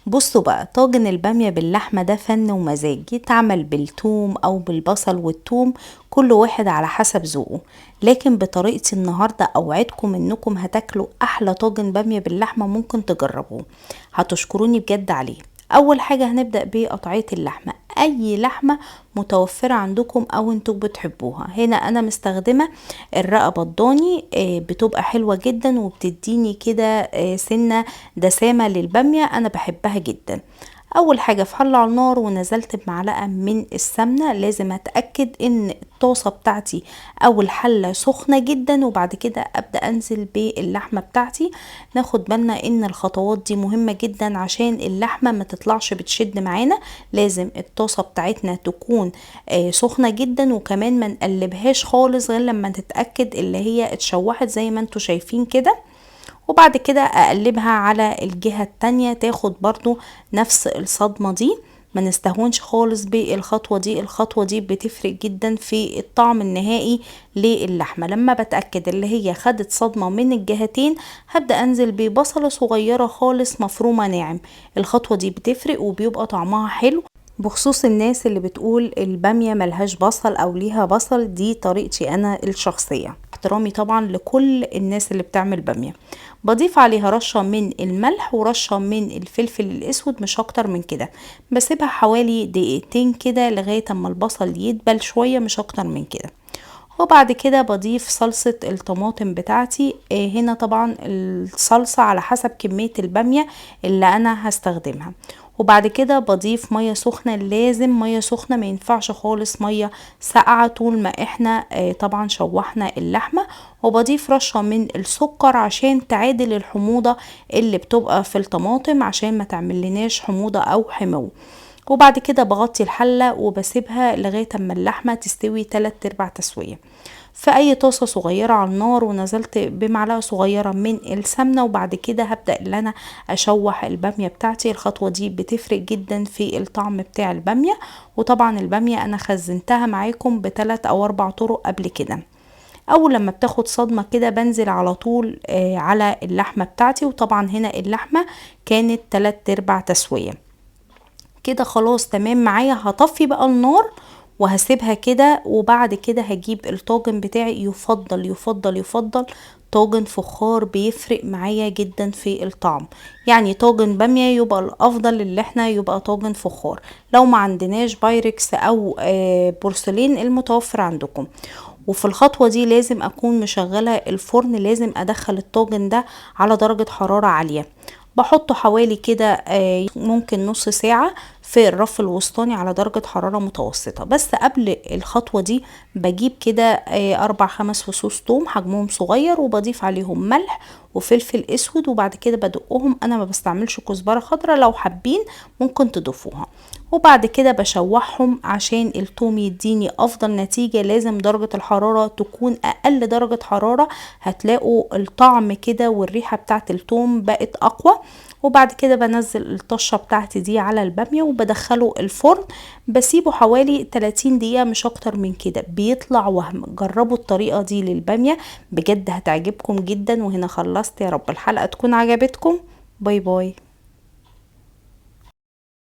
بصوا بقى، طاجن البامية باللحمة ده فن ومزاج، يتعمل بالثوم او بالبصل والثوم، كل واحد على حسب ذوقه. لكن بطريقتي النهاردة اوعدكم انكم هتاكلوا احلى طاجن بامية باللحمة ممكن تجربوه، هتشكروني بجد عليه. اول حاجة هنبدأ بقطعية اللحمة، اي لحمة متوفرة عندكم او انتوا بتحبوها. هنا انا مستخدمة الرقبة الضاني، بتبقى حلوة جدا وبتديني كده سنة دسامة للبامية، انا بحبها جدا. اول حاجة في حلة على النار ونزلت بمعلقة من السمنة، لازم اتأكد ان الطاسة بتاعتي او الحلة سخنة جدا، وبعد كده ابدأ انزل باللحمة بتاعتي. ناخد بالنا ان الخطوات دي مهمة جدا عشان اللحمة ما تطلعش بتشد معانا. لازم الطاسة بتاعتنا تكون سخنة جدا، وكمان ما نقلبهاش خالص غير لما تتأكد اللي هي اتشوحت زي ما انتوا شايفين كده. وبعد كده اقلبها على الجهة التانية تاخد برضو نفس الصدمة دي. ما نستهونش خالص بالخطوة دي، الخطوة دي بتفرق جدا في الطعم النهائي للحمة. لما بتأكد اللي هي خدت صدمة من الجهتين، هبدأ انزل ببصلة صغيرة خالص مفرومة ناعم. الخطوة دي بتفرق وبيبقى طعمها حلو. بخصوص الناس اللي بتقول البامية ملهاش بصل او ليها بصل، دي طريقتي انا الشخصية، احترامي طبعا لكل الناس اللي بتعمل بامية. بضيف عليها رشة من الملح ورشة من الفلفل الاسود، مش اكتر من كده. بسيبها حوالي دقيقتين كده لغاية اما البصل يدبل شوية، مش اكتر من كده. وبعد كده بضيف صلصة الطماطم بتاعتي. هنا طبعا الصلصة على حسب كمية البامية اللي انا هستخدمها. وبعد كده بضيف مية سخنة، لازم مية سخنة، ما ينفعش خالص مية ساقعة طول ما احنا طبعا شوحنا اللحمة. وبضيف رشة من السكر عشان تعادل الحموضة اللي بتبقى في الطماطم، عشان ما تعمل لناش حموضة او حمو. وبعد كده بغطي الحلة وبسيبها لغاية اما اللحمة تستوي 3/4 تسوية في اي طاسة صغيرة على النار. ونزلت بمعلقة صغيرة من السمنة، وبعد كده هبدأ ان انا اشوح البامية بتاعتي. الخطوة دي بتفرق جدا في الطعم بتاع البامية. وطبعا البامية انا خزنتها معاكم ب3 أو 4 طرق قبل كده. اول لما بتاخد صدمة كده بنزل على طول على اللحمة بتاعتي. وطبعا هنا اللحمة كانت 3/4 تسوية كده، خلاص تمام معايا. هطفي بقى النار وهسيبها كده. وبعد كده هجيب الطاجن بتاعي، يفضل يفضل يفضل طاجن فخار، بيفرق معايا جدا في الطعم. يعني طاجن بامية يبقى الافضل اللي احنا يبقى طاجن فخار، لو ما عندناش بايركس او بورسلين المتوفر عندكم. وفي الخطوة دي لازم اكون مشغلة الفرن، لازم ادخل الطاجن ده على درجة حرارة عالية. بحطه حوالي كده ممكن نص ساعة في الرف الوسطاني على درجة حرارة متوسطة. بس قبل الخطوة دي بجيب كده 4 5 فصوص توم حجمهم صغير، وبضيف عليهم ملح وفلفل اسود. وبعد كده بدقهم، انا ما بستعملش كزبرة خضراء، لو حابين ممكن تضيفوها. وبعد كده بشوحهم عشان التوم يديني افضل نتيجة. لازم درجة الحرارة تكون اقل درجة حرارة، هتلاقوا الطعم كده والريحة بتاعت التوم بقت اقوى. وبعد كده بنزل الطشة بتاعتي دي على البامية وبدخله الفرن. بسيبه حوالي 30 دقيقة مش اكتر من كده، بيطلع وهم. جربوا الطريقة دي للبامية بجد هتعجبكم جدا. وهنا خلصت، يا رب الحلقة تكون عجبتكم. باي باي.